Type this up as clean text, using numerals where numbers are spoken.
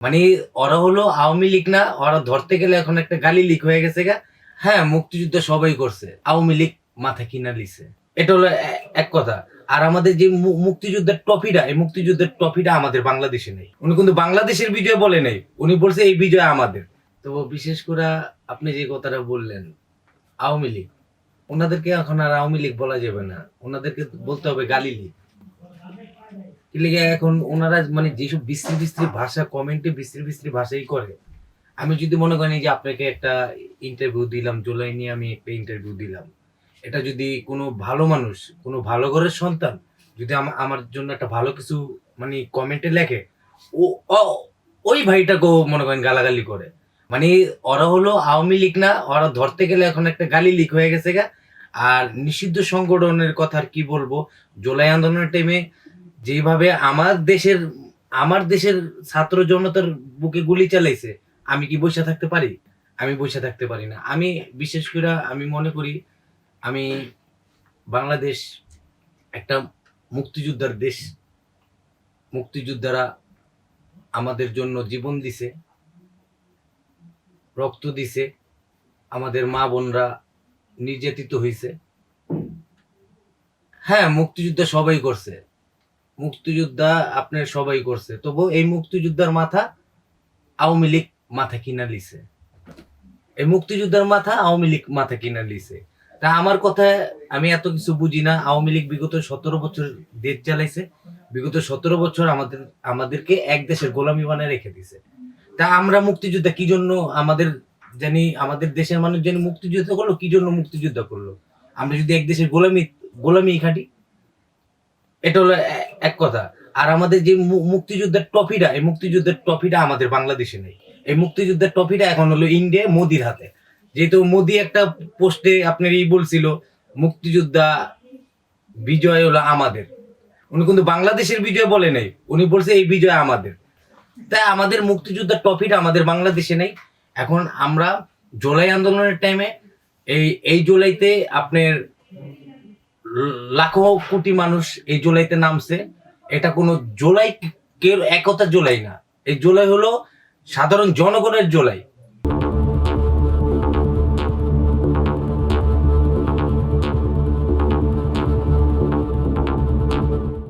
মানে ওরা হলো আওয়ামী লীগ না, ওরা ধরতে গেলে এখন একটা গালি লিক হয়ে গেছে গা। হ্যাঁ, মুক্তিযুদ্ধ সবাই করছে, আওয়ামী লীগ মাথা কিনা লিছে, এটা হলো এক কথা। আর আমাদের যে মুক্তিযুদ্ধের ট্রফিটা, এই মুক্তিযুদ্ধের ট্রফিটা আমাদের বাংলাদেশে নেই। উনি কিন্তু বাংলাদেশের বিজয় বলে নাই, উনি বলছে এই বিজয় আমাদের। তো বিশেষ করে আপনি যে কথাটা বললেন আওয়ামী লীগ, ওনাদেরকে এখন আর আওয়ামী লীগ বলা যাবে না, ওনাদেরকে বলতে হবে গালি লীগ। লেগে এখন ওনারা মানে যেসব বিশ্রী বিশ্রী ভাষা, কমেন্টে বিশ্রী বিশ্রী ভাষাই করে। আমি যদি মনে করেন যে আপনাকে একটা ইন্টারভিউ দিলাম, জুলাই নিয়ে আমি একটা ইন্টারভিউ দিলাম, এটা যদি কোনো ভালো মানুষ, কোনো ভালো ঘরের সন্তান যদি আমার জন্য একটা ভালো কিছু মানে কমেন্টে লেখে, ও ওই ভাইটাকেও মনে করেন গালাগালি করে। মানে ওরা হলো আওয়ামী লীগ না, ওরা ধরতে গেলে এখন একটা গালি লিক হয়ে গেছে গা। আর নিষিদ্ধ সংগঠনের কথা আর কি বলবো, জুলাই আন্দোলনের টাইমে যেভাবে আমার দেশের ছাত্র জনতার বুকে গুলি চালাইছে, আমি কি বসে থাকতে পারি? আমি বসে থাকতে পারি না। আমি বিশেষ করে আমি মনে করি আমি বাংলাদেশ একটা মুক্তিযোদ্ধার দেশ। মুক্তিযোদ্ধারা আমাদের জন্য জীবন দিছে, রক্ত দিছে, আমাদের মা বোনরা নির্যাতিত হয়েছে। হ্যাঁ, মুক্তিযুদ্ধ সবাই করছে, মুক্তিযোদ্ধা আপনার সবাই করছে, তবু এই মুক্তিযোদ্ধার মাথা আওয়ামী লীগ মাথা কিনা লিছে। এই মুক্তিযোদ্ধার মাথা আওয়ামী লীগ মাথা কিনা লিছে। তা আমার কথা, আমি এত কিছু বুঝি না। আওয়ামী লীগ বিগত 17 বছর দেশ চালাইছে, বিগত 17 বছর আমাদেরকে এক দেশের গোলামি বানায় রেখে দিছে। তা আমরা মুক্তিযোদ্ধা কি জন্য, আমাদের দেশের মানুষ জানি মুক্তিযুদ্ধ করলো, কি জন্য মুক্তিযুদ্ধ করলো? আমরা যদি এক দেশের গোলামি খাটি, এটা হলো এক কথা। আর আমাদের যে মুক্তিযুদ্ধের ট্রফিটা, এই মুক্তিযুদ্ধের ট্রফিটা আমাদের বাংলাদেশে নেই। এই মুক্তিযুদ্ধের ট্রফিটা এখন হলো ইন্ডিয়া, মোদির হাতে। যেহেতু মোদি একটা পোস্টে আপনার বলছিল মুক্তিযোদ্ধা বিজয় হলো আমাদের, উনি কিন্তু বাংলাদেশের বিজয় বলে নাই, উনি বলছে এই বিজয় আমাদের। তাই আমাদের মুক্তিযুদ্ধের ট্রফিটা আমাদের বাংলাদেশে নেই। এখন আমরা জুলাই আন্দোলনের টাইমে এই জুলাইতে আপনার লাখো কোটি মানুষ এই জুলাইতে নামছে। এটা কোনো জুলাই, কেউ একতা জুলাই না, এই জুলাই হলো সাধারণ জনগণের জুলাই।